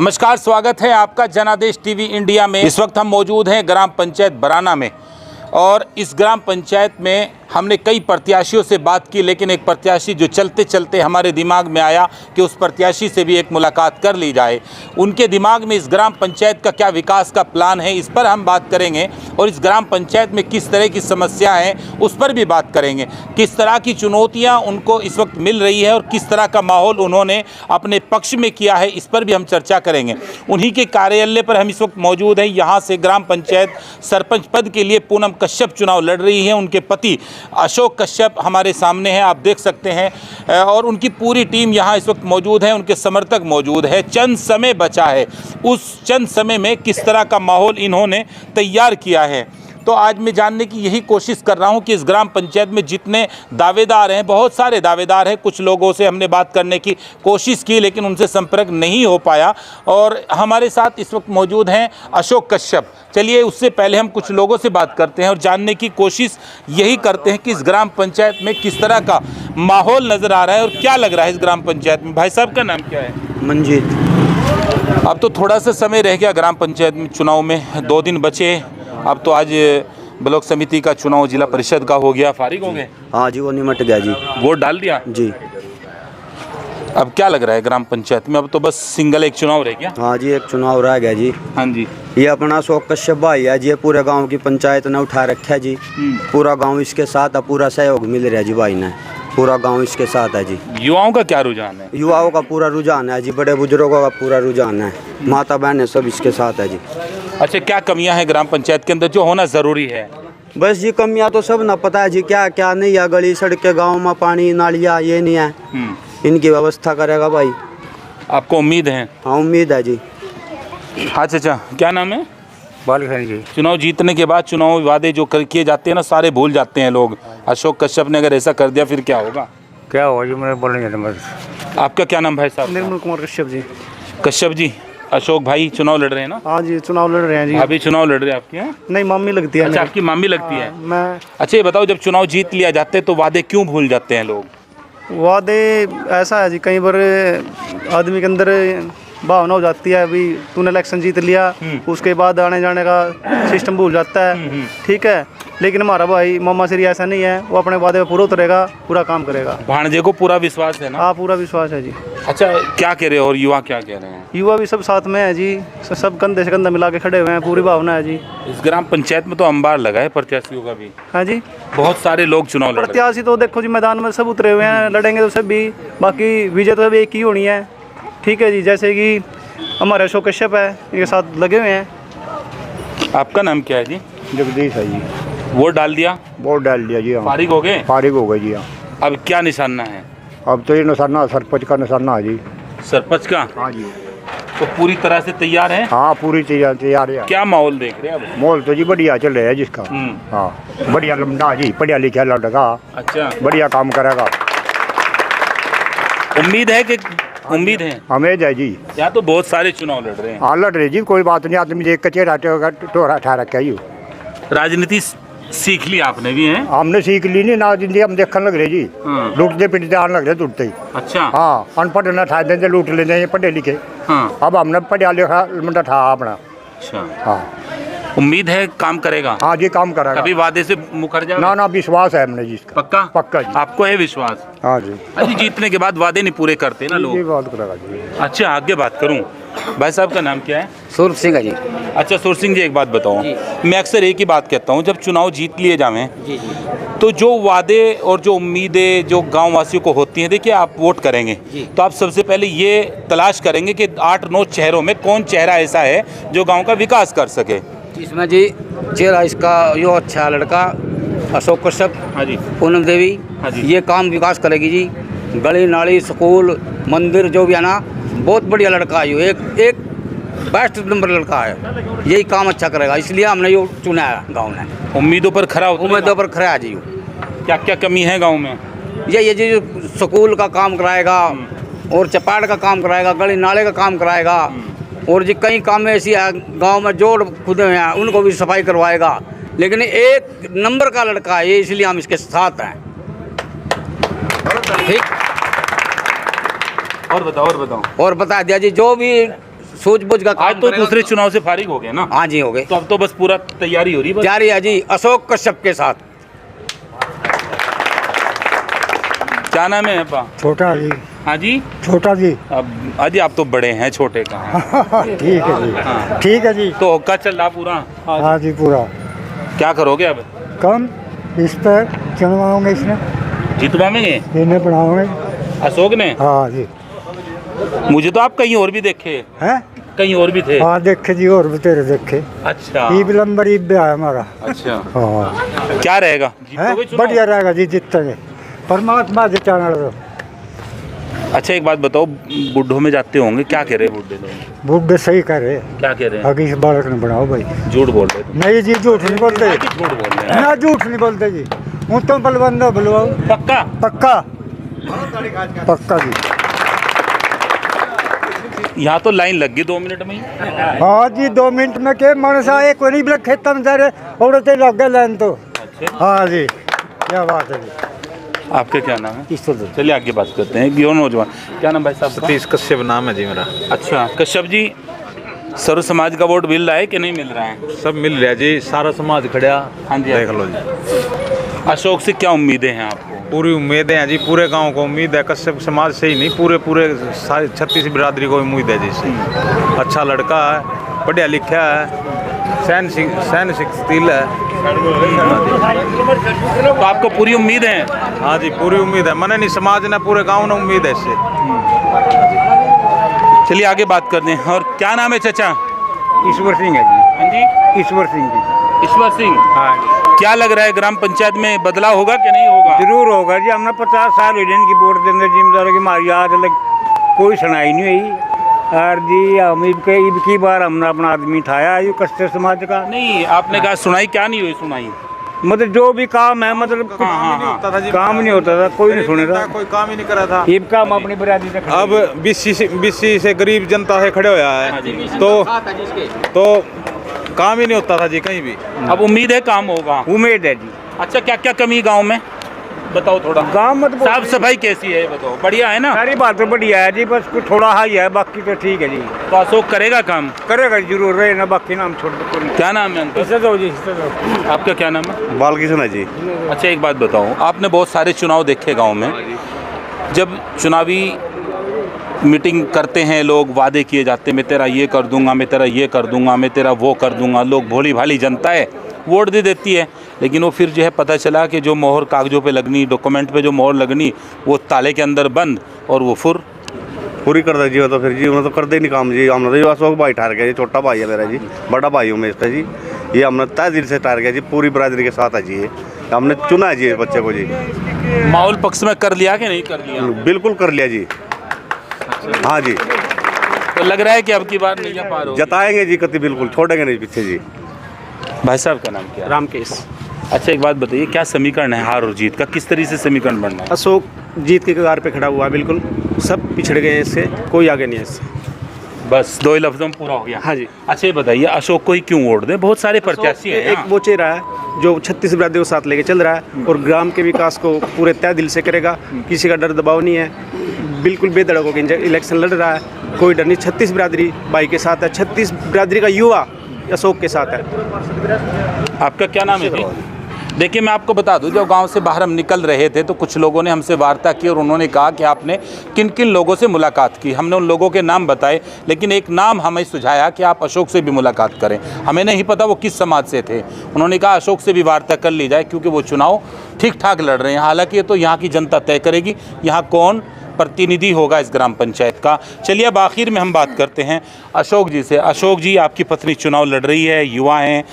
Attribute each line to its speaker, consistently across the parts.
Speaker 1: नमस्कार, स्वागत है आपका जनादेश टीवी इंडिया में। इस वक्त हम मौजूद हैं ग्राम पंचायत बराना में और इस ग्राम पंचायत में हमने कई प्रत्याशियों से बात की, लेकिन एक प्रत्याशी जो चलते चलते हमारे दिमाग में आया कि उस प्रत्याशी से भी एक मुलाकात कर ली जाए। उनके दिमाग में इस ग्राम पंचायत का क्या विकास का प्लान है, इस पर हम बात करेंगे और इस ग्राम पंचायत में किस तरह की समस्या है उस पर भी बात करेंगे। किस तरह की चुनौतियाँ उनको इस वक्त मिल रही है और किस तरह का माहौल उन्होंने अपने पक्ष में किया है, इस पर भी हम चर्चा करेंगे। उन्हीं के कार्यालय पर हम इस वक्त मौजूद हैं। यहाँ से ग्राम पंचायत सरपंच पद के लिए पूनम कश्यप चुनाव लड़ रही हैं। उनके पति अशोक कश्यप हमारे सामने हैं, आप देख सकते हैं, और उनकी पूरी टीम यहाँ इस वक्त मौजूद है, उनके समर्थक मौजूद है। चंद समय बचा है, उस चंद समय में किस तरह का माहौल इन्होंने तैयार किया है, तो आज मैं जानने की यही कोशिश कर रहा हूं कि इस ग्राम पंचायत में जितने दावेदार हैं, बहुत सारे दावेदार हैं। कुछ लोगों से हमने बात करने की कोशिश की लेकिन उनसे संपर्क नहीं हो पाया और हमारे साथ इस वक्त मौजूद हैं अशोक कश्यप। चलिए उससे पहले हम कुछ लोगों से बात करते हैं और जानने की कोशिश यही करते हैं कि इस ग्राम पंचायत में किस तरह का माहौल नज़र आ रहा है और क्या लग रहा है इस ग्राम पंचायत में। भाई साहब का नाम क्या है?
Speaker 2: मंजीत।
Speaker 1: अब तो थोड़ा सा समय रह गया ग्राम पंचायत में चुनाव में, 2 दिन बचे। अब तो आज ब्लॉक समिति का चुनाव, जिला परिषद का हो गया, फारिग हो गए?
Speaker 2: हाँ जी, वो निमट गया जी।
Speaker 1: वोट डाल दिया
Speaker 2: जी।
Speaker 1: अब क्या लग रहा है ग्राम पंचायत में? अब तो बस सिंगल एक चुनाव रह गया।
Speaker 2: हाँ जी, एक चुनाव रह गया जी।
Speaker 1: हाँ जी।
Speaker 2: ये अपना अशोक कश्यप भाई है जी, पूरे गांव की पंचायत ने उठा रखा है जी। पूरा गांव इसके साथ है, पूरा सहयोग मिल रहा है जी भाई ने, पूरा गांव इसके साथ है जी।
Speaker 1: युवाओं का क्या रुझान है?
Speaker 2: युवाओं का पूरा रुझान है जी, बड़े बुजुर्गों का पूरा रुझान है, माता बहन सब इसके साथ है जी।
Speaker 1: अच्छा, क्या कमियां हैं ग्राम पंचायत के अंदर जो होना ज़रूरी है?
Speaker 2: बस जी कमियाँ तो सब ना पता है जी, क्या क्या नहीं है। गली सड़कें, गाँव में पानी नालियाँ ये नहीं है, इनकी व्यवस्था करेगा भाई।
Speaker 1: आपको उम्मीद है?
Speaker 2: हाँ, उम्मीद है जी।
Speaker 1: अच्छा अच्छा, क्या नाम है?
Speaker 3: बालखंड जी।
Speaker 1: चुनाव जीतने के बाद चुनाव वादे जो किए जाते हैं ना, सारे भूल जाते हैं लोग। अशोक कश्यप ने अगर ऐसा कर दिया फिर क्या होगा?
Speaker 3: क्या होगा जी, मैं बोलने जाता बस।
Speaker 1: आपका क्या नाम भाई साहब?
Speaker 4: निर्मल कुमार कश्यप जी।
Speaker 1: कश्यप जी, अशोक भाई चुनाव लड़ रहे हैं ना?
Speaker 4: हाँ जी, चुनाव लड़ रहे हैं जी।
Speaker 1: अभी चुनाव लड़ रहे हैं आपके यहाँ?
Speaker 4: नहीं, मम्मी लगती है।
Speaker 1: अच्छा, आपकी मामी लगती है?
Speaker 4: मैं
Speaker 1: अच्छा, ये बताओ, जब चुनाव जीत लिया जाते हैं तो वादे क्यों भूल जाते हैं लोग?
Speaker 4: वादे ऐसा है जी, कई बार आदमी के अंदर भावना हो जाती है, अभी तूने इलेक्शन जीत लिया उसके बाद आने जाने का सिस्टम भूल जाता है। ठीक है, लेकिन हमारा भाई मामा श्री ऐसा नहीं है, वो अपने वादे पे पूरा उतरेगा, पूरा काम करेगा।
Speaker 1: भाणजे को पूरा विश्वास है ना?
Speaker 4: हाँ, पूरा विश्वास है जी।
Speaker 1: अच्छा, क्या कह रहे हो और युवा क्या कह रहे हैं?
Speaker 4: युवा भी सब साथ में है जी, सब कंधे से कंधा मिला के खड़े हुए हैं, पूरी भावना है जी।
Speaker 1: इस ग्राम पंचायत में तो अंबार लगा है प्रत्याशियों का भी।
Speaker 4: हाँ जी,
Speaker 1: बहुत सारे लोग चुनाव लड़ रहे हैं।
Speaker 4: प्रत्याशी तो देखो जी मैदान में सब उतरे हुए हैं, लड़ेंगे तो सब भी, बाकी विजय तो सब एक ही होनी है। ठीक है जी, जैसे कि हमारे अशोक कश्यप है, इनके साथ लगे हुए हैं।
Speaker 1: आपका नाम क्या है जी?
Speaker 3: जगदीश है जी।
Speaker 1: वोट डाल दिया?
Speaker 3: वोट डाल दिया जी। हाँ,
Speaker 1: फारिग हो गए?
Speaker 3: फारिग हो गई जी। हाँ,
Speaker 1: अब क्या निशाना है?
Speaker 3: अब तो ये निशाना सरपंच का निशाना है जी।
Speaker 1: सरपंच का?
Speaker 3: हाँ जी।
Speaker 1: तो पूरी तरह से तैयार है?
Speaker 3: हाँ, पूरी तैयार है।
Speaker 1: क्या माहौल देख रहे हैं अब?
Speaker 3: माहौल तो जी बढ़िया चल रहा है जिसका। हाँ, बढ़िया लमडा जी, पढ़िया लिखा लड़का।
Speaker 1: अच्छा,
Speaker 3: बढ़िया काम करेगा।
Speaker 1: उम्मीद है कि उम्मीद है?
Speaker 3: हमें जाए जी।
Speaker 1: यहाँ तो बहुत सारे चुनाव लड़ रहे हैं।
Speaker 3: हाँ, लड़ रहे जी, कोई बात नहीं। आदमी देख के चेहरा टोरा ठा रखा है।
Speaker 1: राजनीति सीख ली आपने भी है?
Speaker 3: हमने सीख ली नहीं ना, जिंदगी हम देखने लग रहे जी। लूटते पिटते आने लग रहे, टूटते ही।
Speaker 1: अच्छा।
Speaker 3: हाँ, अनपढ़ ना ठा देते, लूट लेते हैं पढ़े लिखे।
Speaker 1: हाँ।
Speaker 3: अब हमने पढ़िया लिखा मुंडा ठा अपना।
Speaker 1: अच्छा,
Speaker 3: हाँ,
Speaker 1: उम्मीद है काम करेगा?
Speaker 3: हाँ जी, काम करेगा।
Speaker 1: कभी वादे से मुकर जाए?
Speaker 3: ना, विश्वास है हमने जी।
Speaker 1: पक्का?
Speaker 3: पक्का जी।
Speaker 1: आपको है विश्वास?
Speaker 3: हाँ जी।
Speaker 1: अभी जीतने के बाद वादे नहीं पूरे करते ना
Speaker 3: ये
Speaker 1: लोग।
Speaker 3: बात करेगा जी।
Speaker 1: अच्छा, आगे बात करूं, भाई साहब का नाम क्या है?
Speaker 2: सूरज सिंह है जी।
Speaker 1: अच्छा सुर सिंह जी, एक बात बताओ, मैं अक्सर एक ही बात कहता हूँ, जब चुनाव जीत लिए जावें तो जो वादे और जो उम्मीदें जो गांव वासियों को होती हैं, देखिए आप वोट करेंगे तो आप सबसे पहले ये तलाश करेंगे कि 8-9 चेहरों में कौन चेहरा ऐसा है जो गांव का विकास कर सके।
Speaker 5: इसमें जी चेहरा इसका यो अच्छा लड़का अशोक कश्यप।
Speaker 1: हाँ जी।
Speaker 5: पूनम देवी।
Speaker 1: हाँ जी।
Speaker 5: ये काम विकास करेगी जी, गली नाली स्कूल मंदिर जो भी है ना, बहुत बढ़िया लड़का है। यो एक बेस्ट नंबर लड़का है, यही काम अच्छा करेगा, इसलिए हमने यो चुना है गाँव में।
Speaker 1: उम्मीदों पर खरा उतरेगा?
Speaker 5: उम्मीदों पर खड़ा है जी।
Speaker 1: क्या क्या कमी है गाँव में?
Speaker 5: ये जी स्कूल का काम कराएगा और चपाट का काम कराएगा, गली नाले का काम कराएगा, और जी कई काम ऐसी है गांव में जोड़ खुदे हुए हैं उनको भी सफाई करवाएगा। लेकिन एक नंबर का लड़का है ये, इसलिए हम इसके साथ हैं। ठीक,
Speaker 1: और बताओ
Speaker 5: और बता दिया जी, जो भी सूझबूझ का काम
Speaker 1: आज तो
Speaker 5: करेगा।
Speaker 1: दूसरे चुनाव से फारिग हो गए ना,
Speaker 5: हाँ जी हो गए,
Speaker 1: तो अब तो बस पूरा तैयारी हो रही है बस।
Speaker 5: जारी है जी अशोक कश्यप के साथ।
Speaker 1: क्या नाम है आपका?
Speaker 3: छोटा जी,
Speaker 1: हाँ जी,
Speaker 3: छोटा जी।
Speaker 1: अब अजी आप तो बड़े हैं, छोटे का हैं।
Speaker 3: ठीक है जी, ठीक है जी।
Speaker 1: तो हुक्का चल रहा पूरा,
Speaker 3: हाँ जी पूरा।
Speaker 1: क्या करोगे अब?
Speaker 3: कम इस पर चढ़वाओगे, इसने
Speaker 1: जितवाएंगे
Speaker 3: इन्हें बढ़ाओगे।
Speaker 1: अशोक ने?
Speaker 3: हाँ जी।
Speaker 1: मुझे तो आप कहीं और भी देखे,
Speaker 3: हैं?
Speaker 1: कहीं और भी थे।
Speaker 3: हाँ देखे जी, और भी तेरे देखे।
Speaker 1: अच्छा
Speaker 3: ईब लंबर ईब भी आया हमारा।
Speaker 1: अच्छा,
Speaker 3: हाँ
Speaker 1: क्या रहेगा?
Speaker 3: हैं?
Speaker 1: जीतोगे चुनाव?
Speaker 3: बढ़िया रहेगा जी, जीतेंगे परमात्मा से चैनल।
Speaker 1: अच्छा एक बात बताओ, बुड्ढों में जाते होंगे, क्या कह रहे हैं बुड्ढे लोग?
Speaker 3: बुढ़े सही करे,
Speaker 1: क्या कह रहे हैं?
Speaker 3: आगे इस बालक ने बढ़ाओ भाई।
Speaker 1: झूठ बोल रहे थे।
Speaker 3: नहीं जी, झूठ नहीं बोलते,
Speaker 1: झूठ बोल रहे हैं।
Speaker 3: ना झूठ नहीं बोलते जी। हूँ तो बलबंदा बुलवाओ।
Speaker 1: पक्का?
Speaker 3: पक्का पक्का जी।
Speaker 1: यहाँ तो लाइन लग गई 2 मिनट में ही।
Speaker 3: हाँ जी 2 मिनट में के मानस आए, कोई नहीं बिल्कुल खेत में जा रहे औरतें लग गए लाइन तो। हाँ जी, क्या बात है जी।
Speaker 1: आपका क्या नाम है? चलिए आगे बात करते हैं। क्यों नौजवान, क्या नाम भाई साहब?
Speaker 6: सतीश कश्यप नाम है जी मेरा।
Speaker 1: अच्छा कश्यप जी, सर्व समाज का वोट मिल रहा है कि नहीं मिल रहा है?
Speaker 6: सब मिल रहा जी, सारा समाज खड़ा।
Speaker 1: हाँ जी,
Speaker 6: देख लो जी,
Speaker 1: अशोक से क्या उम्मीदें हैं आपको?
Speaker 6: पूरी उम्मीदें हैं जी, पूरे गांव को उम्मीद है। कश्यप समाज से ही नहीं, पूरे सारी 36 बिरादरी को उम्मीद है जी इससे। अच्छा लड़का है, पढ़ा लिखा है, सहन शिकशील है।
Speaker 1: तो आपको पूरी उम्मीद है?
Speaker 6: हाँ जी पूरी उम्मीद है, मने नहीं समाज ने, पूरे गांव ने उम्मीद है इससे।
Speaker 1: चलिए आगे बात करते हैं। और क्या नाम है चाचा?
Speaker 3: ईश्वर सिंह है जी।
Speaker 1: हाँ जी,
Speaker 3: ईश्वर सिंह जी।
Speaker 1: ईश्वर सिंह।
Speaker 3: हाँ
Speaker 1: क्या लग रहा है ग्राम पंचायत में बदलाव होगा कि नहीं होगा?
Speaker 3: जरूर होगा जी। हमने 50 साल इंडियन की बोर्ड के अंदर जिम्मेदारों की हमारी याद अलग कोई सुनाई नहीं हुई। और जी हम ईब की बार हमने अपना आदमी उठाया है कश्यप समाज का।
Speaker 1: नहीं, आपने कहा सुनाई, क्या नहीं हुई सुनाई?
Speaker 3: मतलब जो भी काम है, मतलब कुछ
Speaker 6: होता था जी,
Speaker 3: काम नहीं होता था, कोई नहीं सुने था।
Speaker 6: कोई काम ही नहीं करा था।
Speaker 3: ईब का हम अपनी बरादरी से खड़े
Speaker 6: अब बीसी से गरीब जनता से खड़े होया है, तो काम ही नहीं होता था जी कहीं भी।
Speaker 1: अब उम्मीद है काम होगा।
Speaker 3: उम्मीद है जी।
Speaker 1: अच्छा क्या क्या कमी गांव में बताओ थोड़ा।
Speaker 3: गाँव में तो
Speaker 1: साफ सफाई कैसी है बताओ? बढ़िया है ना?
Speaker 3: सारी बात तो बढ़िया है जी, बस कुछ थोड़ा हाई है, बाकी तो ठीक है जी।
Speaker 1: तो अशोक करेगा काम?
Speaker 3: करेगा जरूर, रहे ना बाकी नाम छोड़ दो।
Speaker 1: क्या नाम है अंकल?
Speaker 3: दो जी, दो।
Speaker 1: आपका क्या नाम है?
Speaker 7: बालकिशन है जी।
Speaker 1: अच्छा एक बात बताओ, आपने बहुत सारे चुनाव देखे गांव में, जब चुनावी मीटिंग करते हैं लोग, वादे किए जाते हैं, मैं तेरा ये कर दूंगा, मैं तेरा ये कर दूंगा, मैं तेरा वो कर दूंगा, लोग भोली भाली जनता है वोट दे देती है, लेकिन वो फिर जो है पता चला कि जो मोहर कागजों पे लगनी, डॉक्यूमेंट पे जो मोहर लगनी, वो ताले के अंदर बंद, और वो फुर
Speaker 7: पूरी कर दे जी। वो तो फिर जी उन्होंने तो कर दे नहीं काम जी। हमने तो अशोक भाई ठहर गया जी, छोटा भाई है मेरा जी, बड़ा भाई हूँ मैं इसका जी। ये हमने तय दिल से ठहर गया जी, पूरी बरादरी के साथ है जी। ये हमने चुना है जी इस बच्चे को जी।
Speaker 1: माहौल पक्ष में कर लिया कि नहीं कर लिया?
Speaker 7: बिल्कुल कर लिया जी। हाँ जी,
Speaker 1: तो लग रहा है कि अब की बार नहीं पार होगी।
Speaker 7: जताएंगे जी, कति बिल्कुल छोड़ेंगे नहीं पीछे जी।
Speaker 1: भाई साहब का नाम क्या है?
Speaker 8: रामकेश।
Speaker 1: अच्छा एक बात बताइए, क्या समीकरण है हार और जीत का? किस तरीके से समीकरण बनना है?
Speaker 8: अशोक जीत के कगार पे खड़ा हुआ है, बिल्कुल सब पिछड़ गए हैं इससे, कोई आगे नहीं है इससे।
Speaker 1: बस 2 ही लफ्जों में पूरा हो गया।
Speaker 8: हाँ जी।
Speaker 1: अच्छा ये बताइए, अशोक को ही क्यों वोट दें? बहुत सारे प्रत्याशी हैं
Speaker 8: एक वो चेहरा है जो 36 बिरादरी को साथ लेके चल रहा है और ग्राम के विकास को पूरे तय दिल से करेगा। किसी का डर दबाव नहीं है, बिल्कुल बेधड़क होकर इलेक्शन लड़ रहा है, कोई डर नहीं। 36 बिरादरी भाई के साथ है, 36 बिरादरी का युवा अशोक के साथ है।
Speaker 1: आपका क्या नाम है जी? देखिए मैं आपको बता दूं, जब गांव से बाहर हम निकल रहे थे तो कुछ लोगों ने हमसे वार्ता की और उन्होंने कहा कि आपने किन किन लोगों से मुलाकात की। हमने उन लोगों के नाम बताए, लेकिन एक नाम हमें सुझाया कि आप अशोक से भी मुलाकात करें। हमें नहीं पता वो किस समाज से थे। उन्होंने कहा अशोक से भी वार्ता कर ली जाए, क्योंकि वो चुनाव ठीक ठाक लड़ रहे हैं। हालांकि ये तो यहाँ की जनता तय करेगी यहाँ कौन प्रतिनिधि होगा इस ग्राम पंचायत का। चलिए अब आखिर में हम बात करते हैं अशोक जी से। अशोक जी, आपकी पत्नी चुनाव लड़ रही है, युवा हैं,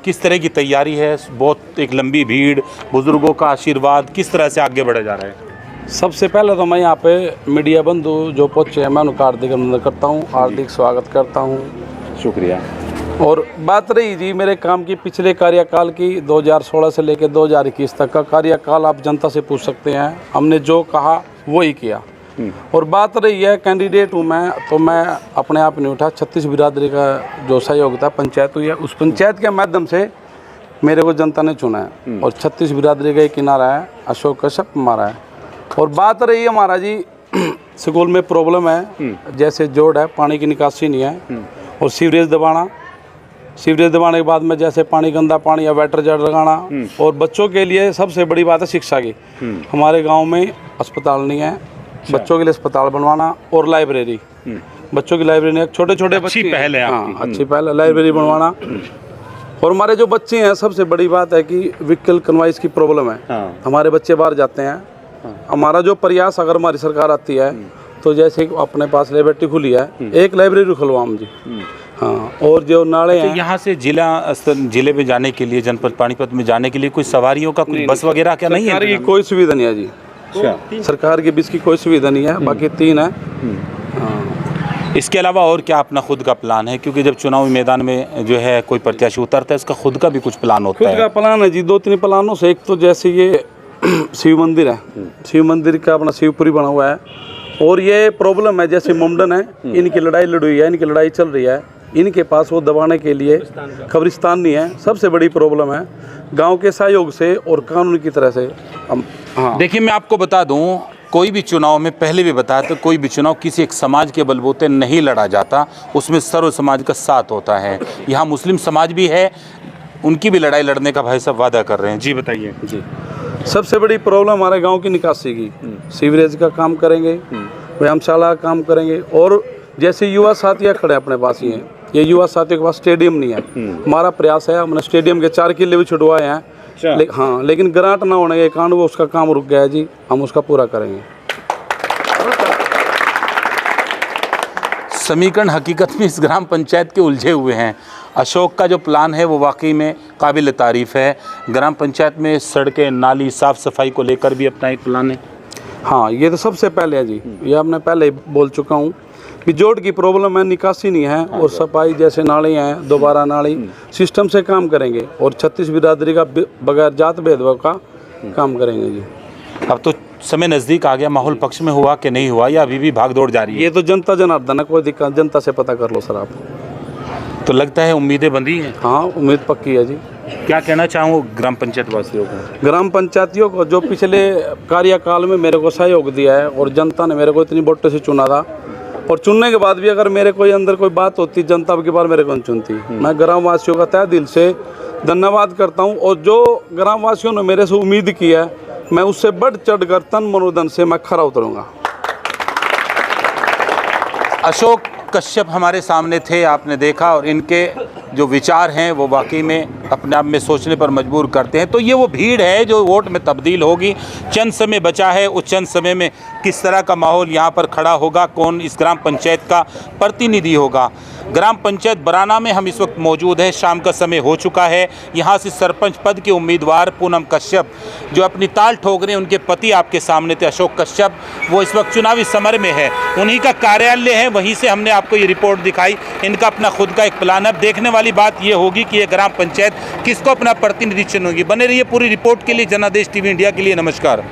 Speaker 1: किस तरह की तैयारी है? बहुत एक लंबी भीड़, बुजुर्गों का आशीर्वाद, किस तरह से आगे बढ़े जा रहे हैं?
Speaker 9: सबसे पहले तो मैं यहाँ पे मीडिया बंधु जो पहुँचे हैं, मैं उनका हार्दिक अभिनंदन करता हूँ, हार्दिक स्वागत करता हूँ।
Speaker 1: शुक्रिया।
Speaker 9: और बात रही जी मेरे काम की पिछले कार्यकाल की, 2016 से लेकर 2021 तक का कार्यकाल आप जनता से पूछ सकते हैं। हमने जो कहा वही किया। और बात रही है कैंडिडेट हूँ मैं, तो मैं अपने आप नहीं उठा। 36 बिरादरी का जो सहयोग था, पंचायत हुई है, उस पंचायत के माध्यम से मेरे को जनता ने चुना है। और 36 बिरादरी का एक किनारा है, अशोक कश्यप हमारा है। और बात रही हमारा जी स्कूल में प्रॉब्लम है, जैसे जोड़ है, पानी की निकासी नहीं है, और सीवरेज दबाने के बाद में जैसे पानी गंदा पानी या वेटर जेट लगाना, और बच्चों के लिए सबसे बड़ी बात है शिक्षा की। हमारे गांव में अस्पताल नहीं है, बच्चों के लिए अस्पताल बनवाना, और लाइब्रेरी, बच्चों की लाइब्रेरी, छोटे छोटे
Speaker 1: अच्छी पहल है आपकी।
Speaker 9: अच्छी पहल है, लाइब्रेरी बनवाना। और हमारे जो बच्चे हैं, सबसे बड़ी बात है कि व्हीकल कन्वाइस की प्रॉब्लम है। हमारे बच्चे बाहर जाते हैं। हमारा जो प्रयास, अगर हमारी सरकार आती है तो जैसे अपने पास लाइब्रेरी खुली है, एक लाइब्रेरी खुलवाम जी। हाँ, और जो नाले हैं
Speaker 1: यहाँ से जिले में जाने के लिए, जनपद पानीपत में जाने के लिए कोई सवारियों का कोई बस वगैरह क्या नहीं है?
Speaker 9: सरकार की कोई सुविधा नहीं है जी। सरकार की बस की कोई सुविधा नहीं है, बाकी 3 है।
Speaker 1: इसके अलावा और क्या अपना खुद का प्लान है? क्योंकि जब चुनावी मैदान में जो है कोई प्रत्याशी उतरता है, उसका खुद का भी कुछ प्लान होता है।
Speaker 9: खुद का प्लान है जी, 2-3 प्लानों से। एक तो जैसे ये शिव मंदिर है, शिव मंदिर का अपना शिवपुरी बना हुआ है, और ये प्रॉब्लम है जैसे मुंडन है, इनकी लड़ाई लड़ी है, इनकी लड़ाई चल रही है, इनके पास वो दबाने के लिए कब्रिस्तान नहीं है। सबसे बड़ी प्रॉब्लम है, गांव के सहयोग से और कानून की तरह से हम। हाँ,
Speaker 1: देखिए, मैं आपको बता दूं, कोई भी चुनाव में, पहले भी बताया तो कोई भी चुनाव किसी एक समाज के बलबूते नहीं लड़ा जाता, उसमें सर्व समाज का साथ होता है। यहाँ मुस्लिम समाज भी है, उनकी भी लड़ाई लड़ने का भाई साहब वादा कर रहे हैं। जी बताइए।
Speaker 9: जी, सबसे बड़ी प्रॉब्लम हमारे गांव की निकासी की। सीवरेज का काम करेंगे, व्यायामशाला का काम करेंगे, और जैसे युवा साथियाँ खड़े अपने पास ही हैं, ये युवा साथियों के पास स्टेडियम नहीं है। हमारा प्रयास है, हमने स्टेडियम के 4 किले भी छुड़वाए हैं। हाँ, लेकिन ग्रांट ना होने के कारण वो उसका काम रुक गया है जी। हम उसका पूरा करेंगे।
Speaker 1: समीकरण हकीकत में इस ग्राम पंचायत के उलझे हुए हैं। अशोक का जो प्लान है वो वाकई में काबिल तारीफ़ है। ग्राम पंचायत में सड़कें, नाली, साफ़ सफाई को लेकर भी अपना एक प्लान है।
Speaker 9: हाँ, ये तो सबसे पहले है जी, ये आपने पहले ही बोल चुका हूँ कि जोड़ की प्रॉब्लम है, निकासी नहीं है, और सफाई जैसे नाली हैं, दोबारा नाली सिस्टम से काम करेंगे, और 36 बिरादरी का बगैर जात भेदभाव का काम करेंगे जी।
Speaker 1: अब तो समय नज़दीक आ गया, माहौल पक्ष में हुआ कि नहीं हुआ, या अभी भी भागदौड़ जारी है?
Speaker 9: ये तो जनता जनार्दन है, कोई दिक्कत, जनता से पता कर लो सर आप।
Speaker 1: तो लगता है उम्मीदें बंधी हैं।
Speaker 9: हाँ, उम्मीद पक्की है जी।
Speaker 1: क्या कहना चाहूँ ग्राम पंचायत वासियों को?
Speaker 9: ग्राम पंचायतियों को जो पिछले कार्यकाल में मेरे को सहयोग दिया है, और जनता ने मेरे को इतनी वोटों से चुना था, और चुनने के बाद भी अगर मेरे कोई अंदर कोई बात होती, जनता की बार मेरे को चुनती। मैं ग्रामवासियों का तहे दिल से धन्यवाद करता हूं, और जो ग्रामवासियों ने मेरे से उम्मीद की है, मैं उससे बढ़ चढ़ कर तन मनोधन से मैं खरा उतरूंगा।
Speaker 1: अशोक कश्यप हमारे सामने थे, आपने देखा, और इनके जो विचार हैं वो वाकई में अपने आप में सोचने पर मजबूर करते हैं। तो ये वो भीड़ है जो वोट में तब्दील होगी। चंद समय बचा है, उस चंद समय में किस तरह का माहौल यहाँ पर खड़ा होगा, कौन इस ग्राम पंचायत का प्रतिनिधि होगा। ग्राम पंचायत बराना में हम इस वक्त मौजूद हैं, शाम का समय हो चुका है। यहाँ से सरपंच पद के उम्मीदवार पूनम कश्यप जो अपनी ताल ठोक रहे हैं, उनके पति आपके सामने थे अशोक कश्यप, वो इस वक्त चुनावी समर में है, उन्हीं का कार्यालय है, वहीं से हमने आपको ये रिपोर्ट दिखाई। इनका अपना खुद का एक प्लान है। देखने वाली बात ये होगी कि ये ग्राम पंचायत किसको अपना प्रतिनिधि चुनेगी। बने रहिए पूरी रिपोर्ट के लिए जनादेश टीवी इंडिया के लिए। नमस्कार।